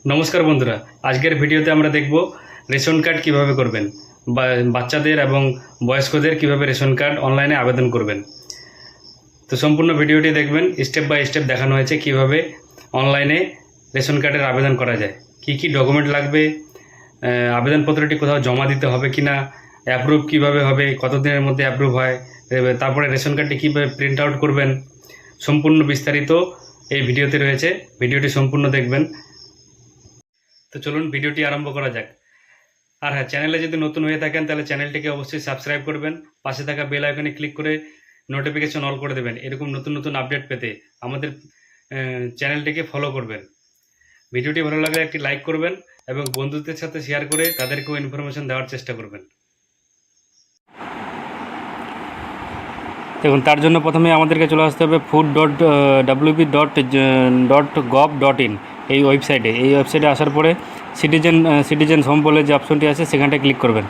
নমস্কার বন্ধুরা, আজকের ভিডিওতে আমরা দেখব রেশন কার্ড কিভাবে করবেন বা বাচ্চাদের এবং বয়স্কদের কিভাবে রেশন কার্ড অনলাইনে আবেদন করবেন। তো সম্পূর্ণ ভিডিওটি দেখবেন। স্টেপ বাই স্টেপ দেখানো হয়েছে কিভাবে অনলাইনে রেশন কার্ডের আবেদন করা যায়, কি কি ডকুমেন্ট লাগবে, আবেদনপত্রটি কোথাও জমা দিতে হবে কিনা, অ্যাপ্রুভ কিভাবে হবে, কতদিনের মধ্যে অ্যাপ্রুভ হয়, তারপরে রেশন কার্ডটি কীভাবে প্রিন্ট আউট করবেন। সম্পূর্ণ বিস্তারিত এই ভিডিওতে রয়েছে, ভিডিওটি সম্পূর্ণ দেখবেন। তো চলুন ভিডিওটি আরম্ভ করা যাক। আর হ্যাঁ, চ্যানেলে যদি নতুন হয়ে থাকেন তাহলে চ্যানেলটিকে অবশ্যই সাবস্ক্রাইব করবেন, পাশে থাকা বেল আইকনে ক্লিক করে নোটিফিকেশন অল করে দেবেন। এরকম নতুন নতুন আপডেট পেতে আমাদের চ্যানেলটিকে ফলো করবেন। ভিডিওটি ভালো লাগলে একটি লাইক করবেন এবং বন্ধুদের সাথে শেয়ার করে তাদেরকেও ইনফরমেশন দেওয়ার চেষ্টা করবেন। দেখুন, তার জন্য প্রথমে আমাদেরকে চলে আসতে হবে food.wp.gov.in এই ওয়েবসাইটে। এই ওয়েবসাইটে আসার পরে সিটিজেন হোম বলে যে অপশনটি আছে সেখানটায় ক্লিক করবেন।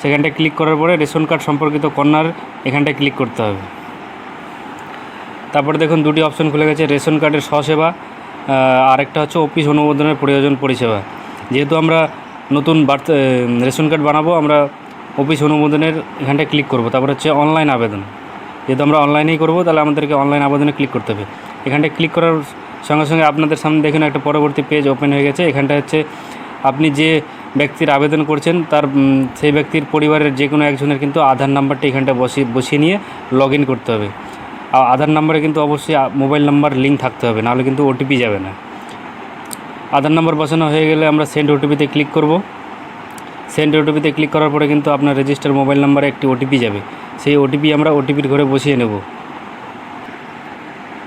সেখানটায় ক্লিক করার পরে রেশন কার্ড সম্পর্কিত কর্নার এখানটায় ক্লিক করতে হবে। তারপরে দেখুন দুটি অপশন খুলে গেছে, রেশন কার্ডের স্বসেবা, আরেকটা হচ্ছে অফিস অনুমোদনের প্রয়োজন পরিষেবা। যেহেতু আমরা নতুন রেশন কার্ড বানাবো, আমরা অফিস অনুমোদনের এখানটায় ক্লিক করব। তারপর হচ্ছে অনলাইন আবেদন, যেহেতু আমরা অনলাইনেই করবো তাহলে আমাদেরকে অনলাইন আবেদনে ক্লিক করতে হবে। এখানটায় ক্লিক করার সঙ্গে সঙ্গে আপনাদের সামনে দেখুন একটা পরবর্তী পেজ ওপেন হয়ে গেছে। এখানটা হচ্ছে আপনি যে ব্যক্তির আবেদন করছেন তার সেই ব্যক্তির পরিবারের যে কোনো একজনের কিন্তু আধার নাম্বারটা এখানটা বসিয়ে নিয়ে লগ ইন করতে হবে। আর আধার নাম্বারে কিন্তু অবশ্যই মোবাইল নাম্বার লিঙ্ক থাকতে হবে, নাহলে কিন্তু ওটিপি যাবে না। আধার নাম্বার বসানো হয়ে গেলে আমরা সেন্ড ওটিপিতে ক্লিক করব। সেন্ড ওটিপিতে ক্লিক করার পরে কিন্তু আপনার রেজিস্টার মোবাইল নাম্বারে একটি ওটিপি যাবে। সেই ওটিপি আমরা ওটিপির ঘরে বসিয়ে নেব।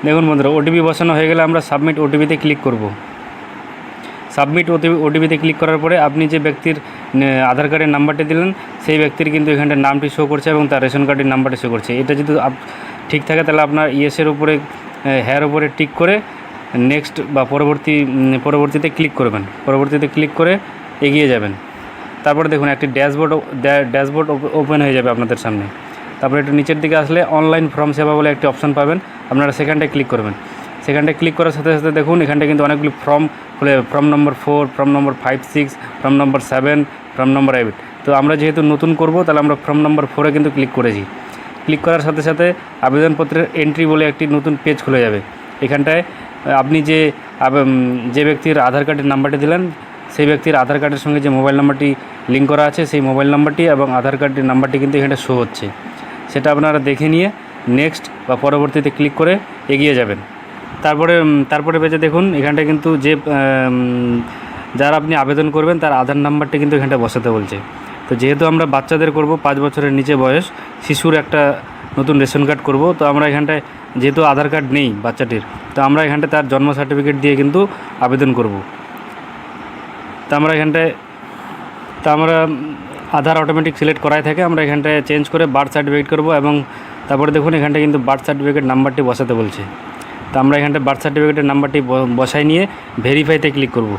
দেখুন বন্ধুরা, ওটিপি বসানো হয়ে গেলে আমরা সাবমিট ওটিপিতে ক্লিক করব। সাবমিট ওটিপিতে ক্লিক করার পরে আপনি যে ব্যক্তির আধার কার্ডের নাম্বারটি দিলেন সেই ব্যক্তির কিন্তু এখানটা নামটি শো করছে এবং তার রেশন কার্ডের নাম্বারটি শো করছে। এটা যদি ঠিক থাকে তাহলে আপনার ইয়েসের উপরে হ্যার উপরে টিক করে নেক্সট বা পরবর্তীতে ক্লিক করবেন। পরবর্তীতে ক্লিক করে এগিয়ে যাবেন। তারপরে দেখুন একটি ড্যাশবোর্ড ওপেন হয়ে যাবে আপনাদের সামনে। তারপরে একটু নিচের দিকে আসলে অনলাইন ফর্ম সেবা বলে একটি অপশন পাবেন, আপনারা সেখানটায় ক্লিক করবেন। সেখানটায় ক্লিক করার সাথে সাথে দেখুন এখানটায় কিন্তু অনেকগুলি ফর্ম খুলে, ফর্ম নম্বর 4, ফর্ম নম্বর 5, 6, ফর্ম নম্বর 7, ফর্ম নম্বর 8। তো আমরা যেহেতু নতুন করব তাহলে আমরা ফর্ম নম্বর 4-এ কিন্তু ক্লিক করেছি। ক্লিক করার সাথে সাথে আবেদনপত্রের এন্ট্রি বলে একটি নতুন পেজ খুলে যাবে। এখানটায় আপনি যে ব্যক্তির আধার কার্ডের নাম্বারটি দিলেন সেই ব্যক্তির আধার কার্ডের সঙ্গে যে মোবাইল নাম্বারটি লিঙ্ক করা আছে সেই মোবাইল নাম্বারটি এবং আধার কার্ডের নাম্বারটি কিন্তু এখানে শো হচ্ছে। সেটা আপনারা দেখে নিয়ে নেক্সট বা পরবর্তীতে ক্লিক করে এগিয়ে যাবেন। তারপরে পেজে দেখুন এখানটা কিন্তু যারা আপনি আবেদন করবেন তার আধার নাম্বারটি কিন্তু এখানটা বসাতে বলছে। তো যেহেতু আমরা বাচ্চাদের করব, 5 বছরের নিচে বয়স শিশুর একটা নতুন রেশন কার্ড করব, তো আমরা এখানটায় যেহেতু আধার কার্ড নেই বাচ্চাটির, তো আমরা এখানটায় তার জন্ম সার্টিফিকেট দিয়ে কিন্তু আবেদন করব। তা আমরা আধার অটোমেটিক সিলেক্ট করাই থাকে, আমরা এখানটায় চেঞ্জ করে বার্থ সার্টিফিকেট করব এবং তারপরে দেখুন এখানটায় কিন্তু বার্থ সার্টিফিকেট নাম্বারটি বসাতে বলছে। তো আমরা এখানটায় বার্থ সার্টিফিকেটের নাম্বারটি বসাই নিয়ে ভেরিফাইতে ক্লিক করব।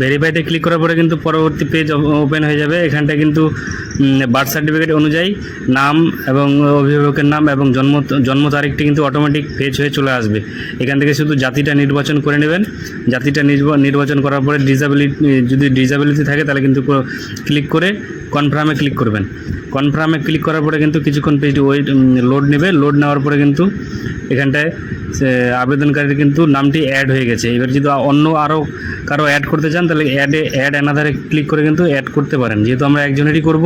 ভেরিফাইতে ক্লিক করার পরে কিন্তু পরবর্তী পেজ ওপেন হয়ে যাবে। এখানটা কিন্তু বার্থ সার্টিফিকেট অনুযায়ী নাম এবং অভিভাবকের নাম এবং জন্ম তারিখটি কিন্তু অটোমেটিক পেজ হয়ে চলে আসবে। এখান থেকে শুধু জাতিটা নির্বাচন করে নেবেন। জাতিটা নির্বাচন করার পরে যদি ডিসেবিলিটি থাকে তাহলে কিন্তু ক্লিক করে কনফার্মে ক্লিক করবেন। কনফার্মে ক্লিক করার পরে কিন্তু কিছুক্ষণ পেজটি লোড নেবে। লোড নেওয়ার পরে কিন্তু এখানটায় আবেদনকারীর কিন্তু নামটি অ্যাড হয়ে গেছে। এবার যদি অন্য আরও কারো অ্যাড করতে চান তাহলে অ্যাড অ্যানাদারে ক্লিক করে কিন্তু অ্যাড করতে পারেন। যেহেতু আমরা একজনেরই করব,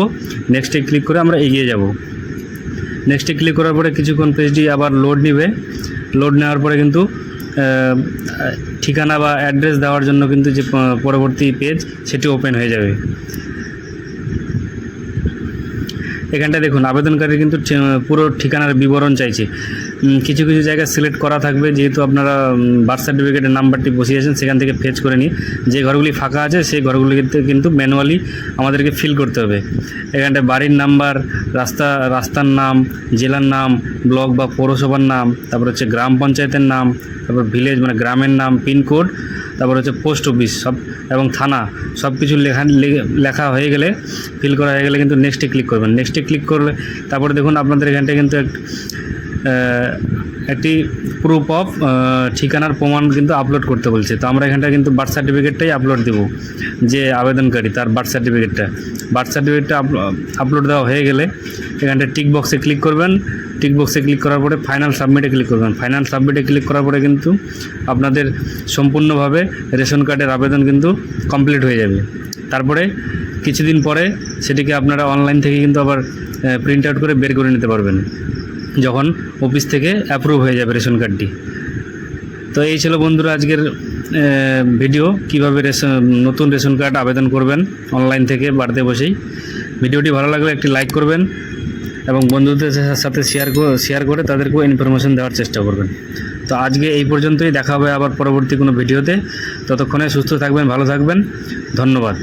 নেক্সটে ক্লিক করে আমরা এগিয়ে যাব। নেক্সটে ক্লিক করার পরে কিছুক্ষণ পেজটি আবার লোড নেবে। লোড নেওয়ার পরে কিন্তু ঠিকানা বা অ্যাড্রেস দেওয়ার জন্য কিন্তু যে পরবর্তী পেজ সেটি ওপেন হয়ে যাবে। এখানটা দেখুন আবেদনকারী কিন্তু পুরো ঠিকানার বিবরণ চাইছে। কিছু কিছু জায়গায় সিলেক্ট করা থাকবে, যেহেতু আপনারা বার্থ সার্টিফিকেটের নাম্বারটি বসিয়েছেন সেখান থেকে ফেচ করে নিয়ে যে ঘরগুলি ফাঁকা আছে সেই ঘরগুলিতে কিন্তু ম্যানুয়ালি আমাদেরকে ফিল করতে হবে। এখানটায় বাড়ির নাম্বার, রাস্তার নাম, জেলার নাম, ব্লক বা পৌরসভার নাম, তারপর হচ্ছে গ্রাম পঞ্চায়েতের নাম, তারপর ভিলেজ মানে গ্রামের নাম, পিনকোড, তারপর হচ্ছে পোস্ট অফিস সব এবং থানা সব কিছু লেখা হয়ে গেলে, ফিল করা হয়ে গেলে কিন্তু নেক্সটে ক্লিক করবেন। নেক্সটে ক্লিক করলে তারপরে দেখুন আপনাদের এখানটায় কিন্তু একটি প্রুফ অফ ঠিকানার প্রমাণ কিন্তু আপলোড করতে বলছে। তো আমরা এখানটা কিন্তু বার্থ সার্টিফিকেটটাই আপলোড দেব, যে আবেদনকারী তার বার্থ সার্টিফিকেটটা আপলোড দেওয়া হয়ে গেলে এখানটা টিক বক্সে ক্লিক করবেন। টিক বক্সে ক্লিক করার পরে ফাইনাল সাবমিটে ক্লিক করবেন। ফাইনাল সাবমিটে ক্লিক করার পরে কিন্তু আপনাদের সম্পূর্ণভাবে রেশন কার্ডের আবেদন কিন্তু কমপ্লিট হয়ে যাবে। তারপরে কিছুদিন পরে সেটিকে আপনারা অনলাইন থেকে কিন্তু আবার প্রিন্ট আউট করে বের করে নিতে পারবেন, যখন অফিস থেকে অ্যাপ্রুভ হয়ে যাবে রেশন কার্ডটি। তো এই ছিল বন্ধুরা আজকের ভিডিও, কীভাবে নতুন রেশন কার্ড আবেদন করবেন অনলাইন থেকে বাড়িতে বসেই। ভিডিওটি ভালো লাগলে একটি লাইক করবেন এবং বন্ধুদের সাথে শেয়ার করে তাদেরকেও ইনফরমেশন দেওয়ার চেষ্টা করবেন। তো আজকে এই পর্যন্তই, দেখা হবে আবার পরবর্তী কোনো ভিডিওতে। ততক্ষণে সুস্থ থাকবেন, ভালো থাকবেন, ধন্যবাদ।